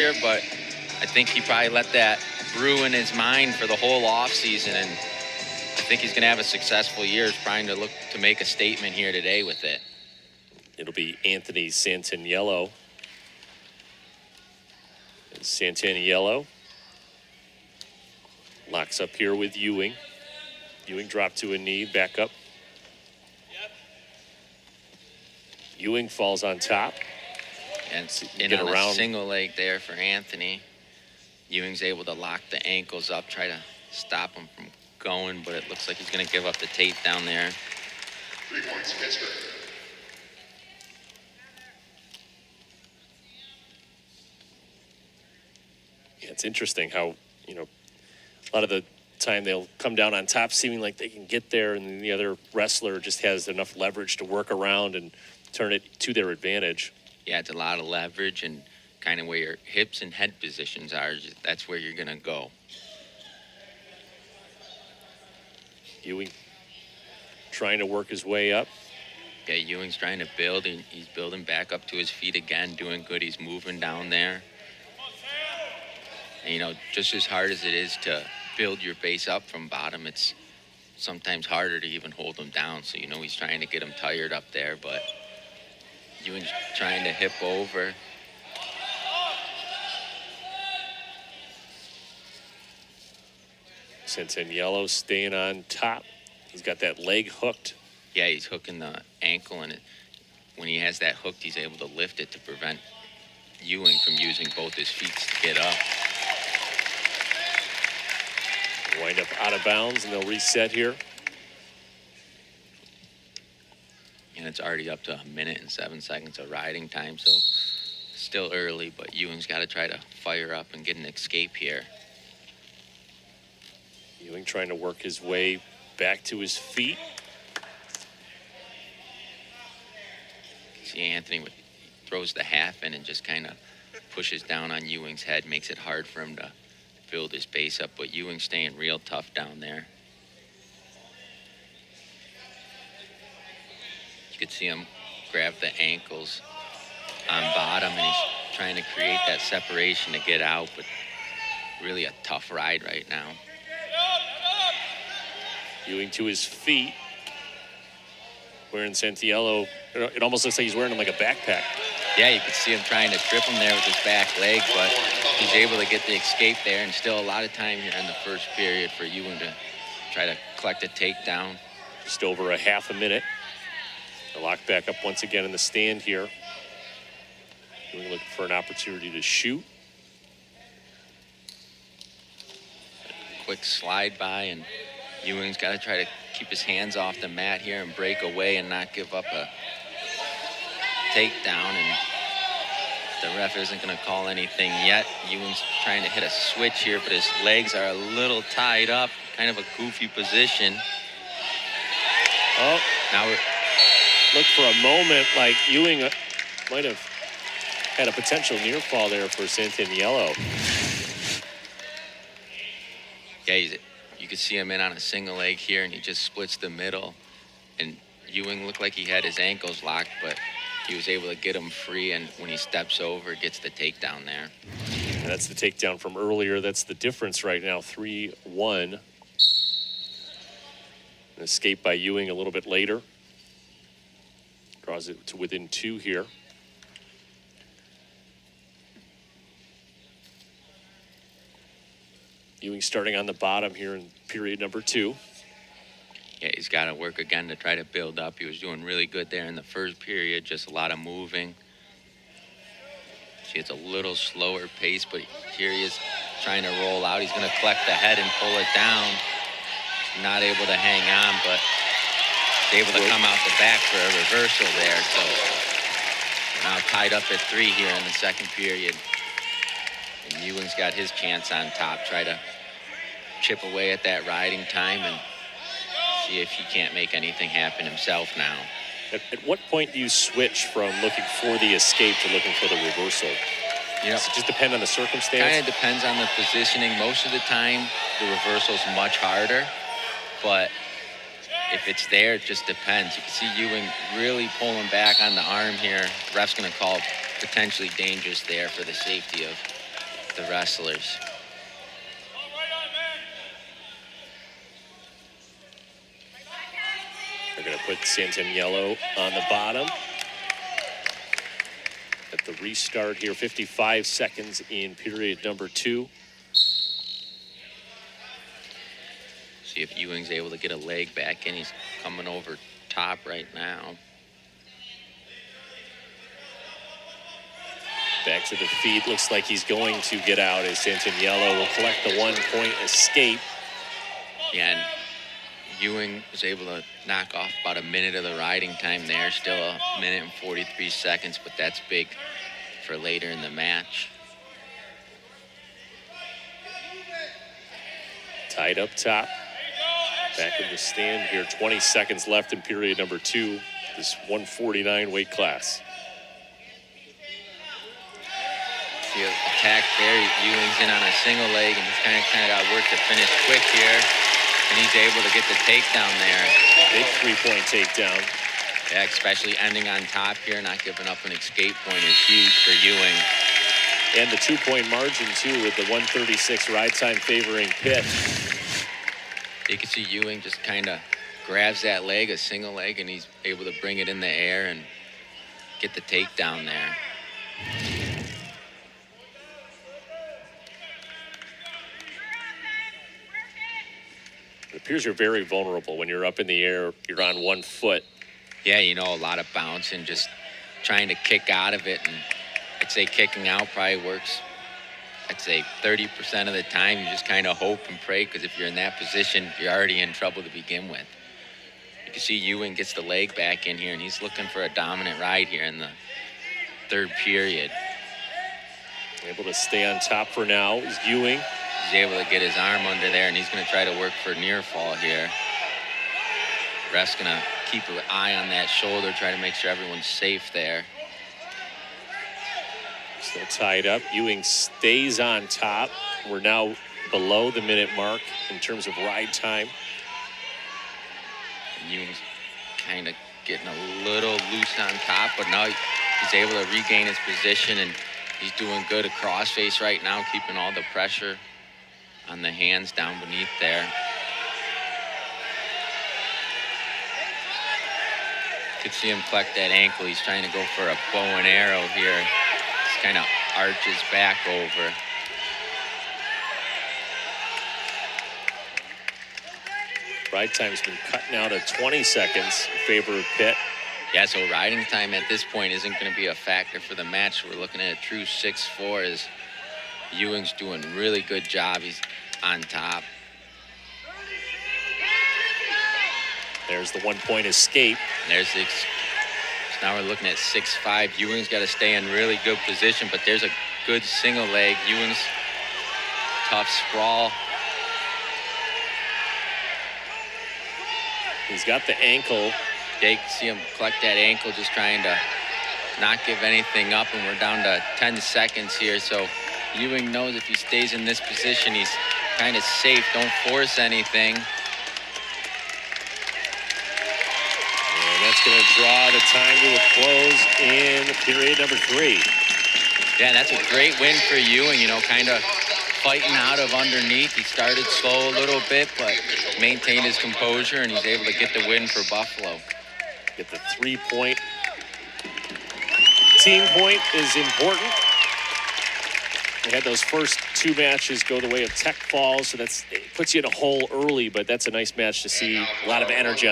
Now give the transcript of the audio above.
here, but I think he probably let that brew in his mind for the whole offseason, and I think he's going to have a successful year trying to look to make a statement here today with it. It'll be Anthony Santaniello. And Santaniello locks up here with Ewing. Ewing dropped to a knee, back up. Ewing falls on top. And in on a single leg there for Anthony. Ewing's able to lock the ankles up, try to stop him from going, but it looks like he's going to give up the tape down there. 3 points, Pittsburgh. Yeah, it's interesting how, a lot of the time they'll come down on top seeming like they can get there, and then the other wrestler just has enough leverage to work around and turn it to their advantage. Yeah, it's a lot of leverage, and kind of where your hips and head positions are, that's where you're going to go. Ewing trying to work his way up. Yeah, Ewing's trying to build, and he's building back up to his feet again, doing good. He's moving down there. And, just as hard as it is to build your base up from bottom, it's sometimes harder to even hold them down. So, he's trying to get them tired up there, but Ewing's trying to hip over. Santaniello staying on top. He's got that leg hooked. Yeah, he's hooking the ankle, and when he has that hooked, he's able to lift it to prevent Ewing from using both his feet to get up. Wind up out of bounds, and they'll reset here. And it's already up to 1 minute and 7 seconds of riding time, so still early, but Ewing's got to try to fire up and get an escape here. Ewing trying to work his way back to his feet. See Anthony throws the half in and just kind of pushes down on Ewing's head, makes it hard for him to build his base up, but Ewing's staying real tough down there. You could see him grab the ankles on bottom, and he's trying to create that separation to get out, but really a tough ride right now. Ewing to his feet. Wearing Santaniello, it almost looks like he's wearing him like a backpack. Yeah, you could see him trying to trip him there with his back leg, but he's able to get the escape there, and still a lot of time here in the first period for Ewing to try to collect a takedown. Just over a half a minute. The lock back up once again in the stand here. Ewing looking for an opportunity to shoot. Quick slide by, and Ewing's got to try to keep his hands off the mat here and break away and not give up a takedown. And the ref isn't going to call anything yet. Ewing's trying to hit a switch here, but his legs are a little tied up, kind of a goofy position. Oh, now looked for a moment like Ewing might have had a potential near fall there for Santaniello. Yeah, you could see him in on a single leg here, and he just splits the middle. And Ewing looked like he had his ankles locked, but he was able to get him free, and when he steps over, gets the takedown there. And that's the takedown from earlier. That's the difference right now, 3-1. An escape by Ewing a little bit later. Draws it to within 2 here. Ewing starting on the bottom here in period number 2. Yeah, he's got to work again to try to build up. He was doing really good there in the first period, just a lot of moving. See, it's a little slower pace, but here he is trying to roll out. He's going to collect the head and pull it down. He's not able to hang on, but he's able to come out the back for a reversal there. So now tied up at 3 here in the second period. And Ewing's got his chance on top. Try to chip away at that riding time and see if he can't make anything happen himself now. At what point do you switch from looking for the escape to looking for the reversal? Does it just depend on the circumstance? Kind of depends on the positioning. Most of the time, the reversal's much harder, but if it's there, it just depends. You can see Ewing really pulling back on the arm here. The ref's going to call potentially dangerous there for the safety of the wrestlers. They're going to put Santaniello on the bottom. At the restart here, 55 seconds in period number 2. See if Ewing's able to get a leg back in. He's coming over top right now. Back to the feet. Looks like he's going to get out as Santaniello will collect the 1-point escape. Yeah, and Ewing was able to knock off about a minute of the riding time there. Still a minute and 43 seconds, but that's big for later in the match. Tied up top. Back in the stand here. 20 seconds left in period number 2. This 149 weight class. See an attack there. Ewing's in on a single leg, and he's kind of got work to finish quick here. And he's able to get the takedown there. Big 3-point takedown. Yeah, especially ending on top here, not giving up an escape point is huge for Ewing. And the 2-point margin, too, with the 136 ride time favoring Pitt. You can see Ewing just kind of grabs that leg, a single leg, and he's able to bring it in the air and get the takedown there. It appears you're very vulnerable when you're up in the air. You're on 1 foot. Yeah, you know, a lot of bounce and just trying to kick out of it. And I'd say kicking out probably works. I'd say 30% of the time you just kind of hope and pray, because if you're in that position, you're already in trouble to begin with. You can see Ewing gets the leg back in here, and he's looking for a dominant ride here in the 3rd period. Able to stay on top for now is Ewing. He's able to get his arm under there, and he's going to try to work for near fall here. Ref's going to keep an eye on that shoulder, try to make sure everyone's safe there. Still tied up. Ewing stays on top. We're now below the minute mark in terms of ride time. And Ewing's kind of getting a little loose on top, but now he's able to regain his position, and he's doing good at crossface right now, keeping all the pressure on the hands down beneath there. Could see him collect that ankle. He's trying to go for a bow and arrow here. Just kind of arches back over. Ride time's been cut now to 20 seconds in favor of Pitt. Yeah, so riding time at this point isn't going to be a factor for the match. We're looking at a true 6-4 as Ewing's doing a really good job. He's on top. There's the 1-point escape. And there's the, so now we're looking at 6-5. Ewing's got to stay in really good position, but there's a good single leg. Ewing's tough sprawl. He's got the ankle. You can see him collect that ankle, just trying to not give anything up, and we're down to 10 seconds here. So Ewing knows if he stays in this position, he's kind of safe. Don't force anything. And that's going to draw the time to a close in period number 3. Yeah, that's a great win for Ewing, you know, kind of fighting out of underneath. He started slow a little bit, but maintained his composure, and he's able to get the win for Buffalo. Get the 3-point. Team point is important. We had those first 2 matches go the way of Tech Falls, so it puts you in a hole early, but that's a nice match to see. A lot of energy